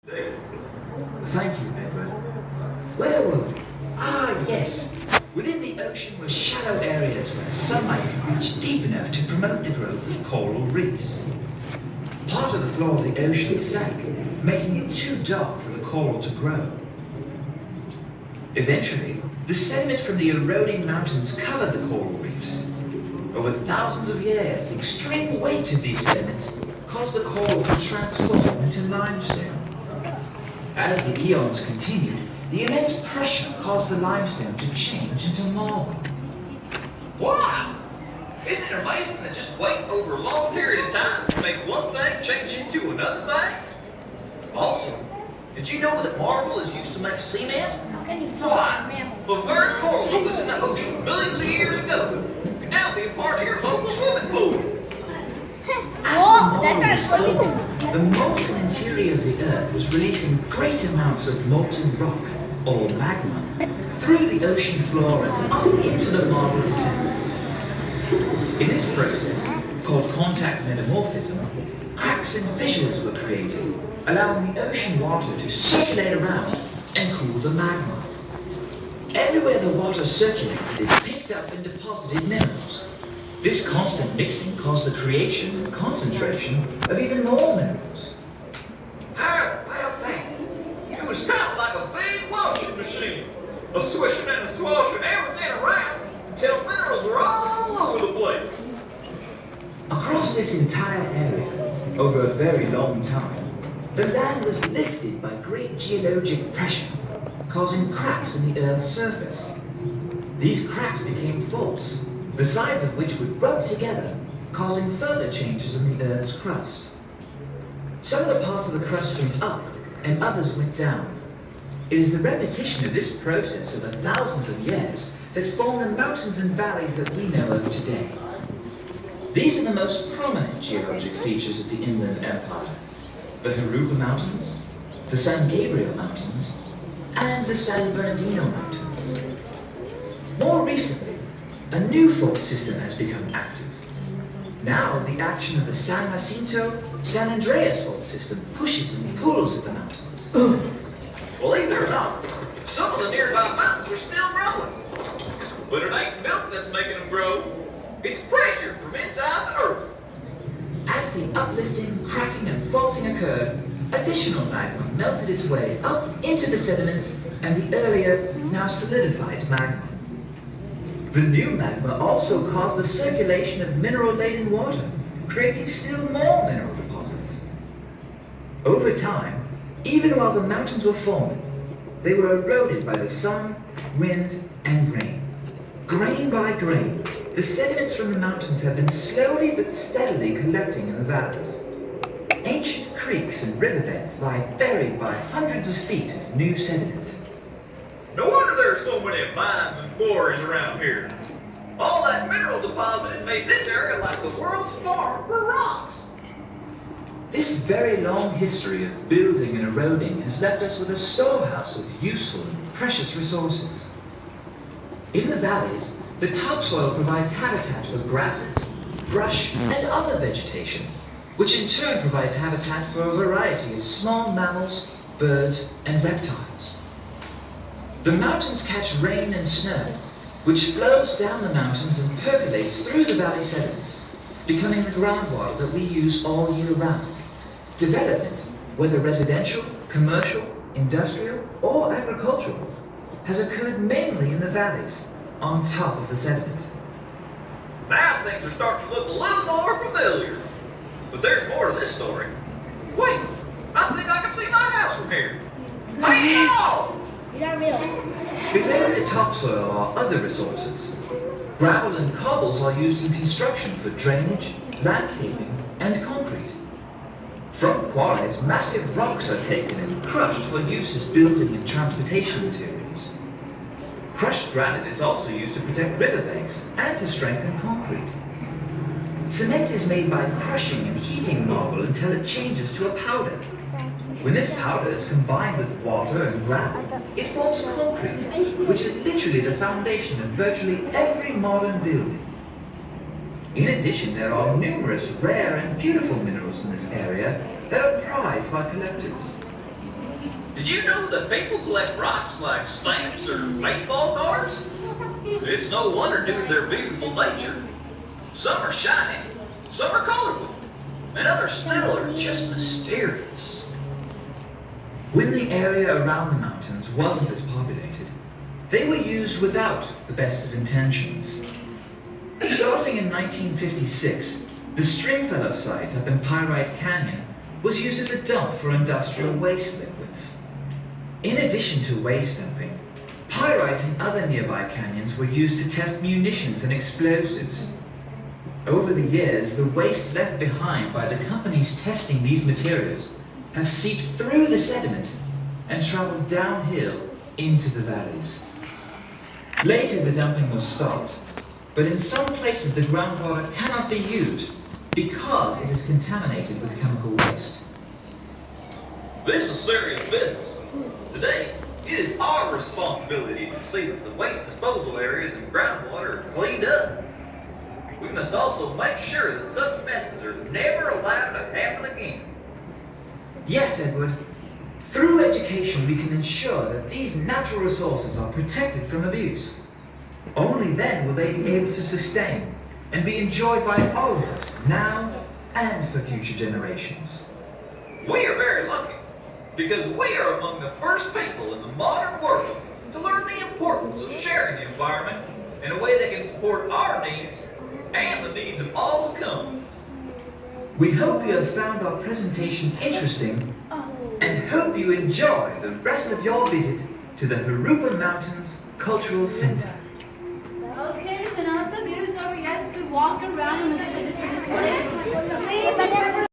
Thank you, Edward. Where were we? Ah, yes. Within the ocean were shallow areas where sunlight could reach deep enough to promote the growth of coral reefs. Part of the floor of the ocean sank, making it too dark for the coral to grow. Eventually, the sediment from the eroding mountains covered the coral reefs. Over thousands of years, the extreme weight of these sediments caused the coral to transform into limestone. As the eons continued, the immense pressure caused the limestone to change into marble. Wow! Isn't it amazing that just weight over a long period of time can make one thing change into another thing? Also, did you know that marble is used to make cement? Why? The very coral that was in the ocean millions of years ago can now be a part of your local swimming pool. Oh, that's not swimming. The molten interior of the Earth was releasing great amounts of molten rock, or magma, through the ocean floor and up into the marble sediments. In this process, called contact metamorphism, cracks and fissures were created, allowing the ocean water to circulate around and cool the magma. Everywhere the water circulated, it picked up and deposited minerals. This constant mixing caused the creation and concentration of even more minerals. How thing? It was kind of like a big washing machine, a swishing and a swashing everything around until minerals were all over the place. Across this entire area, over a very long time, the land was lifted by great geologic pressure, causing cracks in the Earth's surface. These cracks became faults, the sides of which would rub together, causing further changes in the Earth's crust. Some of the parts of the crust went up, and others went down. It is the repetition of this process over thousands of years that form the mountains and valleys that we know of today. These are the most prominent geologic features of the Inland Empire: the Haruka Mountains, the San Gabriel Mountains, and the San Bernardino Mountains. More recently, a new fault system has become active. Now, the action of the San Jacinto-San Andreas fault system pushes and pulls at the mountains. Believe it or not, some of the nearby mountains are still growing. But it ain't milk that's making them grow. It's pressure from inside the earth. As the uplifting, cracking, and faulting occurred, additional magma melted its way up into the sediments and the earlier, now solidified magma. The new magma also caused the circulation of mineral-laden water, creating still more mineral deposits. Over time, even while the mountains were forming, they were eroded by the sun, wind, and rain. Grain by grain, the sediments from the mountains have been slowly but steadily collecting in the valleys. Ancient creeks and riverbeds lie buried by hundreds of feet of new sediment. No wonder there are so many mines and quarries around here. All that mineral deposit made this area like the world's farm for rocks. This very long history of building and eroding has left us with a storehouse of useful and precious resources. In the valleys, the topsoil provides habitat for grasses, brush, and other vegetation, which in turn provides habitat for a variety of small mammals, birds, and reptiles. The mountains catch rain and snow, which flows down the mountains and percolates through the valley sediments, becoming the groundwater that we use all year round. Development, whether residential, commercial, industrial, or agricultural, has occurred mainly in the valleys, on top of the sediment. Now things are starting to look a little more familiar. But there's more to this story. Wait, I think I can see my house from here. Hey, no! You're not real. Below the topsoil are other resources. Gravel and cobbles are used in construction for drainage, landscaping, and concrete. From quarries, massive rocks are taken and crushed for use as building and transportation materials. Crushed granite is also used to protect riverbanks and to strengthen concrete. Cement is made by crushing and heating marble until it changes to a powder. When this powder is combined with water and gravel, it forms concrete, which is literally the foundation of virtually every modern building. In addition, there are numerous rare and beautiful minerals in this area that are prized by collectors. Did you know that people collect rocks like stamps or baseball cards? It's no wonder due to their beautiful nature. Some are shiny, some are colorful, and others still are just mysterious. When the area around the mountains wasn't as populated, they were used without the best of intentions. Starting in 1956, the Stringfellow site up in Pyrite Canyon was used as a dump for industrial waste liquids. In addition to waste dumping, pyrite and other nearby canyons were used to test munitions and explosives. Over the years, the waste left behind by the companies testing these materials have seeped through the sediment and traveled downhill into the valleys. Later, the dumping was stopped, but in some places the groundwater cannot be used because it is contaminated with chemical waste. This is serious business. Today, it is our responsibility to see that the waste disposal areas and groundwater are cleaned up. We must also make sure that such messes are never allowed to happen again. Yes, Edward. Through education, we can ensure that these natural resources are protected from abuse. Only then will they be able to sustain and be enjoyed by all of us now and for future generations. We are very lucky because we are among the first people in the modern world to learn the importance of sharing the environment in a way that can support our needs and the needs of all to come. We hope you have found our presentation interesting and hope you enjoy the rest of your visit to the Harupa Mountains Cultural Center. Okay, so now that the meeting's over, you guys could walk around and look at the different displays. Please,